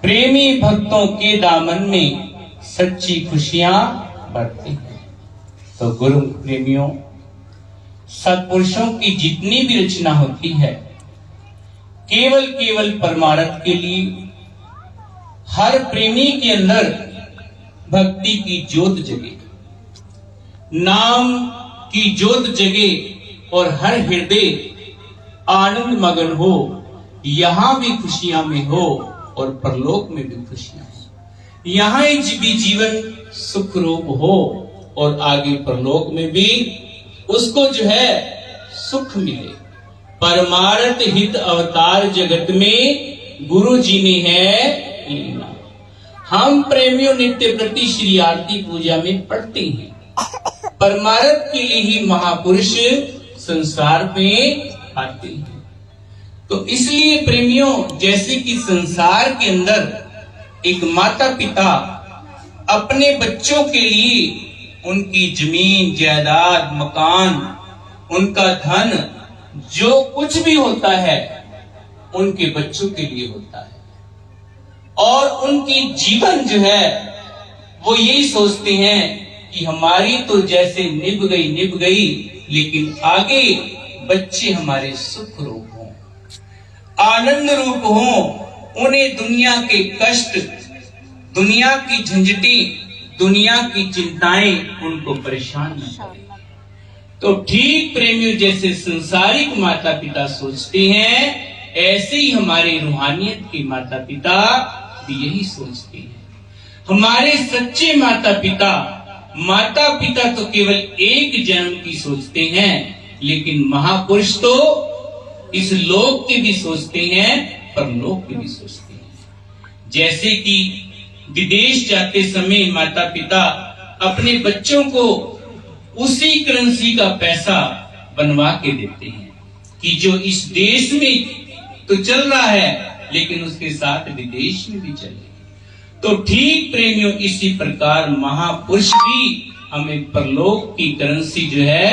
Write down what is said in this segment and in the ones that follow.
प्रेमी भक्तों के दामन में सच्ची खुशियां बढ़ती हैं। तो गुरु प्रेमियों, सत्पुरुषों की जितनी भी रचना होती है केवल परमार्थ के लिए, हर प्रेमी के अंदर भक्ति की ज्योत जगे, नाम की ज्योत जगे और हर हृदय आनंद मगन हो, यहां भी खुशियां में हो और परलोक में भी खुशियां हो। यहां भी जीवन सुख रूप हो और आगे परलोक में भी उसको जो है सुख मिले। परमार्थ हित अवतार जगत में गुरु जी ने है लीला। हम प्रेमियों नित्य प्रति श्री आरती पूजा में पढ़ते हैं। परमार्थ के लिए ही महापुरुष संसार में आते हैं। तो इसलिए प्रेमियों, जैसे कि संसार के अंदर एक माता पिता अपने बच्चों के लिए उनकी जमीन जायदाद मकान, उनका धन, जो कुछ भी होता है उनके बच्चों के लिए होता है, और उनकी जीवन जो है वो यही सोचते हैं कि हमारी तो जैसे निभ गई, लेकिन आगे बच्चे हमारे सुख रूप हों, आनंद रूप हों, उन्हें दुनिया के कष्ट, दुनिया की झंझटें, दुनिया की चिंताएं उनको परेशान न करें। तो ठीक प्रेमियों, जैसे संसारिक माता पिता सोचते हैं, ऐसे ही हमारे रूहानियत के माता पिता भी यही सोचते हैं। हमारे सच्चे माता पिता तो केवल एक जन्म की सोचते हैं, लेकिन महापुरुष तो इस लोक के भी सोचते हैं, परलोक के भी सोचते हैं। जैसे कि विदेश जाते समय माता पिता अपने बच्चों को उसी करेंसी का पैसा बनवा के देते हैं कि जो इस देश में तो चल रहा है, लेकिन उसके साथ विदेश में भी चले। तो ठीक प्रेमियों, इसी प्रकार महापुरुष भी हमें परलोक की करेंसी जो है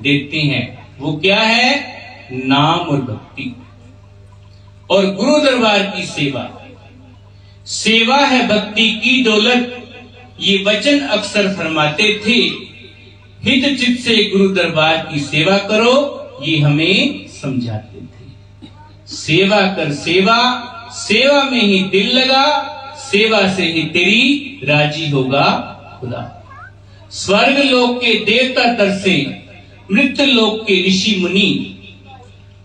देते हैं। वो क्या है? नाम और भक्ति और गुरु दरबार की सेवा। सेवा है भक्ति की दौलत, ये वचन अक्सर फरमाते थे। हित चित से गुरु दरबार की सेवा करो, ये हमें समझाते थे। सेवा कर सेवा, सेवा में ही दिल लगा, सेवा से ही तेरी राजी होगा खुदा। स्वर्ग लोक के देवता तरसे, मृत्यु लोक के ऋषि मुनि,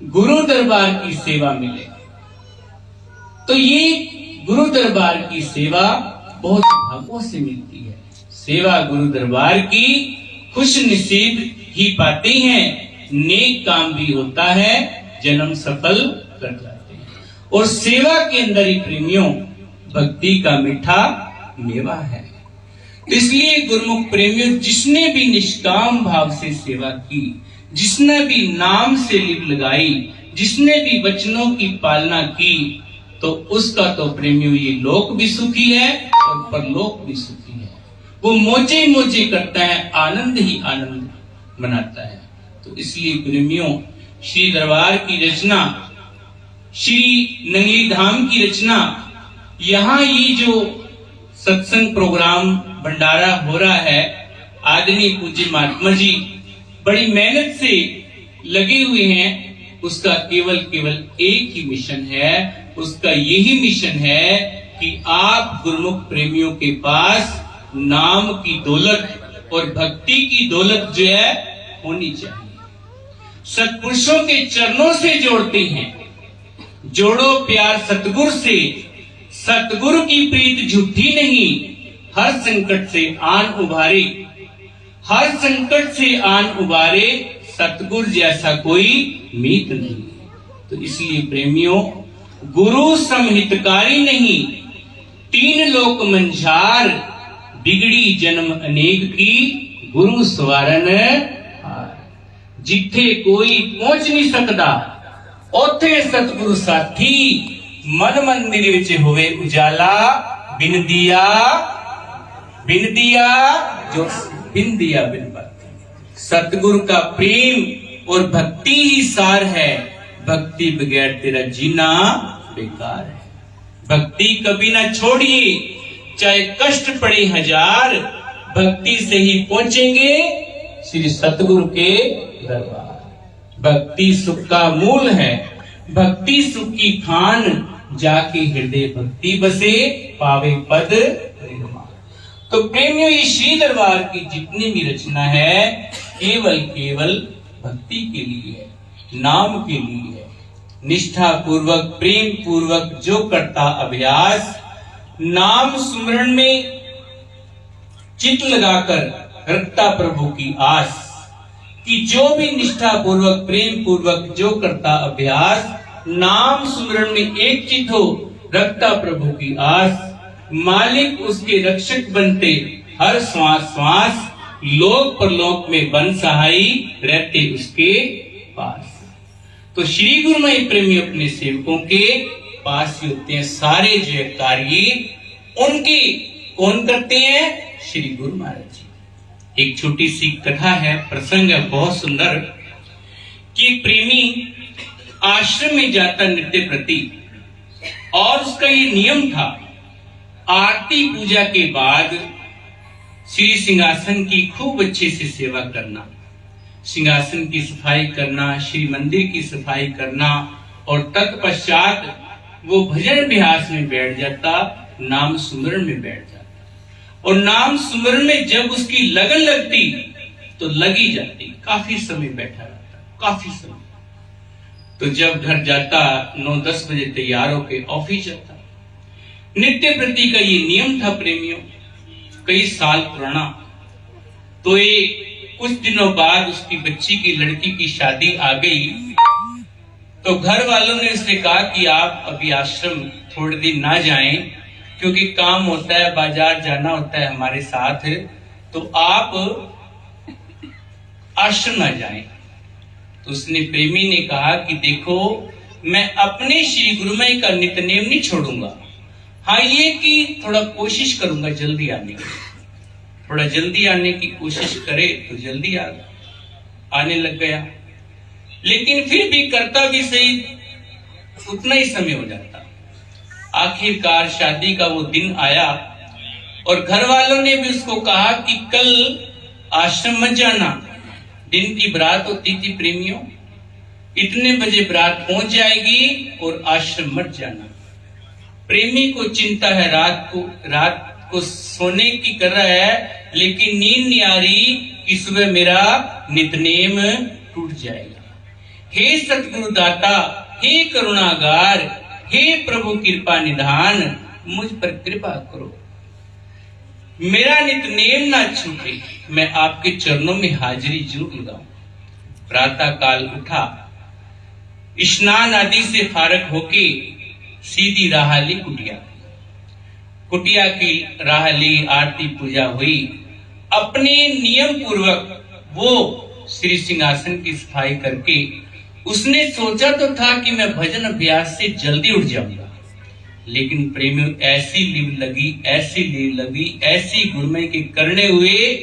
गुरु दरबार की सेवा मिले। तो ये गुरु दरबार की सेवा बहुत भागों से मिलती है। सेवा गुरु दरबार की खुश नसीब ही पाते हैं, नेक काम भी होता है, जन्म सफल कर जाते हैं। और सेवा के अंदर ही प्रेमियों भक्ति का मीठा मेवा है। इसलिए गुरुमुख प्रेमियों, जिसने भी निष्काम भाव से सेवा की, जिसने भी नाम से लिप लगाई, जिसने भी वचनों की पालना की, तो उसका तो प्रेमियों ये लोक भी सुखी है और परलोक भी सुखी है। वो मोजे मोजे करता है, आनंद ही आनंद मनाता है। तो इसलिए प्रेमियों, श्री दरबार की रचना, श्री नंगली धाम की रचना, यहाँ ये जो सत्संग प्रोग्राम भंडारा हो रहा है, आदरणीय पूज्य महात्मा जी बड़ी मेहनत से लगे हुए हैं। उसका केवल एक ही मिशन है, उसका यही मिशन है कि आप गुरुमुख प्रेमियों के पास नाम की दौलत और भक्ति की दौलत जो है होनी चाहिए। सत्पुरुषों के चरणों से जोड़ते हैं, जोड़ो प्यार सतगुरु से, सतगुरु की प्रीत झूठी नहीं, हर संकट से आन उबारे, हर संकट से आन उबारे, सतगुरु जैसा कोई मीत नहीं। तो इसलिए प्रेमियों, गुरु समहितकारी नहीं, तीन लोक मंझार, बिगड़ी जन्म अनेक की, गुरु सवारन हार। जिथे कोई पहुंच नहीं सकता, ओथे सतगुरु साथी, मन मंदिर विच होवे उजाला, बिन दिया जो बिन दिया बिन बाती। सतगुरु का प्रेम और भक्ति ही सार है, भक्ति बगैर तेरा जीना बेकार है। भक्ति कभी ना छोड़िए, चाहे कष्ट पड़े हजार, भक्ति से ही पहुंचेंगे श्री सतगुरु के दरबार। भक्ति सुख का मूल है, भक्ति सुख की खान, जाके हृदय भक्ति बसे, पावे पद निर्माण। तो प्रेमियों, ये श्री दरबार की जितनी भी रचना है केवल भक्ति के लिए है, नाम के लिए है। निष्ठा पूर्वक प्रेम पूर्वक जो करता अभ्यास, नाम सुमरण में चित्त लगाकर रखता प्रभु की आस, कि जो भी निष्ठा पूर्वक प्रेम पूर्वक जो करता अभ्यास, नाम सुमरण में एक चित्त हो, रखता प्रभु की आस, मालिक उसके रक्षक बनते हर श्वास श्वास, लोक परलोक में बन सहाई, रहते उसके पास। तो श्री गुरुमय प्रेमी अपने सेवकों के पास ही होते हैं। सारे जो कार्य उनके कौन करते हैं? श्री गुरु महाराज जी। एक छोटी सी कथा है, प्रसंग है बहुत सुंदर, कि एक प्रेमी आश्रम में जाता नित्य प्रति, और उसका ये नियम था, आरती पूजा के बाद श्री सिंहासन की खूब अच्छे से सेवा करना, सिंहासन की सफाई करना, श्री मंदिर की सफाई करना, और तत्पश्चात वो भजन अभ्यास में बैठ जाता, नाम सुमरण में बैठ जाता। और नाम सुमरण में जब उसकी लगन लगती तो लगी जाती, काफी समय बैठा रहता, काफी समय। तो जब घर जाता 9-10 बजे तैयार होके ऑफिस जाता। नित्य प्रति का ये नियम था प्रेमियों, कई साल पुराना। तो ये कुछ दिनों बाद उसकी बच्ची की लड़की की शादी आ गई, तो घर वालों ने उससे कहा कि आप अभी आश्रम थोड़े दिन ना जाएं, क्योंकि काम होता है, बाजार जाना होता है हमारे साथ, तो आप आश्रम ना जाएं। तो उसने प्रेमी ने कहा कि देखो, मैं अपने श्री गुरुमय का नित्यनेम नहीं छोड़ूंगा, हाँ ये कि थोड़ा कोशिश करूंगा जल्दी आने की, थोड़ा जल्दी आने की कोशिश करे तो जल्दी आने लग गया। लेकिन फिर भी करता भी सही उतना ही समय हो जाता। आखिरकार शादी का वो दिन आया, और घर वालों ने भी उसको कहा कि कल आश्रम मत जाना, दिन की बारात होती थी प्रेमियों, इतने बजे बारात पहुंच जाएगी और आश्रम मत जाना। प्रेमी को चिंता है, रात को सोने की कर रहा है, लेकिन नींद नहीं आ रही कि सुबह मेरा नित्यनेम टूट जाएगा। हे सतगुरु दाता, हे करुणागार, हे प्रभु कृपा निधान, मुझ पर कृपा करो, मेरा नित्यनेम ना छूटे, मैं आपके चरणों में हाजिरी जरूर लगाऊं। प्रातः काल उठा, स्नान आदि से फारग होके सीधी राह ली कुटिया की राह ली, आरती पूजा हुई। अपने नियम पूर्वक वो श्री सिंहासन की सफाई करके उसने सोचा तो था कि मैं भजन अभ्यास से जल्दी उठ जाऊंगा, लेकिन प्रेमियों ऐसी लीव लगी, ऐसी गुरुमय के करने हुए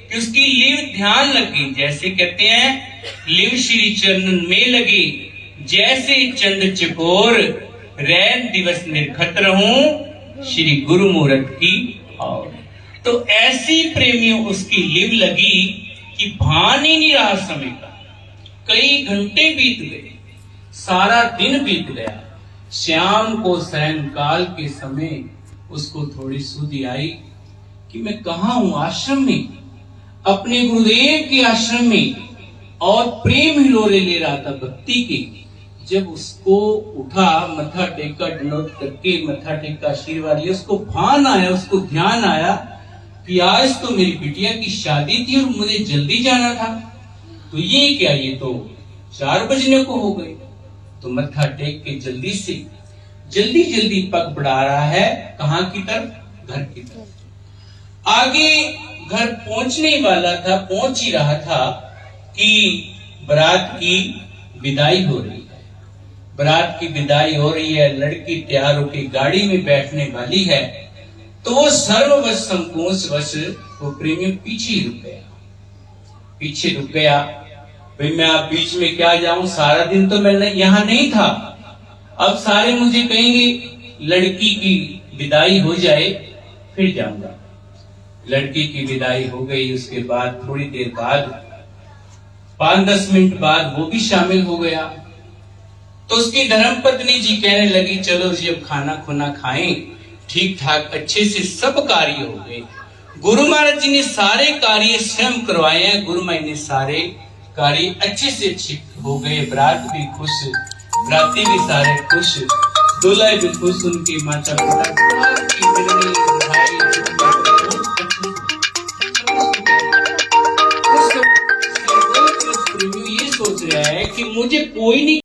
कि उसकी लीव ध्यान लगी। जैसे कहते हैं, लीव श्री चरणन में लगी, जैसे चंद चकोर, रैन दिवस निर्खत रहूं, श्री गुरु मूरत की और। तो ऐसी प्रेमियों उसकी लीव लगी कि भान ही नहीं रहा समय का। कई घंटे बीत गए, सारा दिन बीत गया। श्याम को सायंकाल के समय उसको थोड़ी सुधि आई कि मैं कहाँ हूं, आश्रम में, अपने गुरुदेव के आश्रम में, और प्रेम हिलोरे ले रहा था भक्ति के। जब उसको उठा, मथा टेका, दंडवत करके मथा टेका, आशीर्वाद लिया, उसको भान आया, उसको ध्यान आया कि आज तो मेरी बिटिया की शादी थी और मुझे जल्दी जाना था, तो ये क्या, ये तो 4 बजने को हो गए। तो मत्था टेक के जल्दी पग बढ़ा रहा है, कहां की तरफ? घर की तरफ। आगे घर पहुंचने वाला था, पहुंच ही रहा था कि बारात की विदाई हो रही है। बारात की विदाई हो रही है, लड़की तैयार होकर गाड़ी में बैठने वाली है, तो वो सर्ववश संकोच वश वो प्रेमी पीछे रुक गया। भाई मैं आप बीच में क्या जाऊं, सारा दिन तो मैं यहाँ नहीं था, अब सारे मुझे कहेंगे लड़की की विदाई हो जाए फिर जाऊंगा। लड़की की विदाई हो गई, उसके बाद थोड़ी देर बाद 5-10 मिनट बाद वो भी शामिल हो गया। तो उसकी धर्मपत्नी जी कहने लगी चलो जी अब खाना खुना खाएं, ठीक ठाक अच्छे से सब कार्य हो गए। गुरु महाराज जी ने सारे कार्य स्वयं करवाए हैं, गुरु महाराज ने सारे कार्य अच्छे से अच्छे हो गए। बरात भी खुश, बराती भी सारे खुश, दूल्हा भी खुश, उनके माता पिता ये सोच रहा है कि मुझे कोई नहीं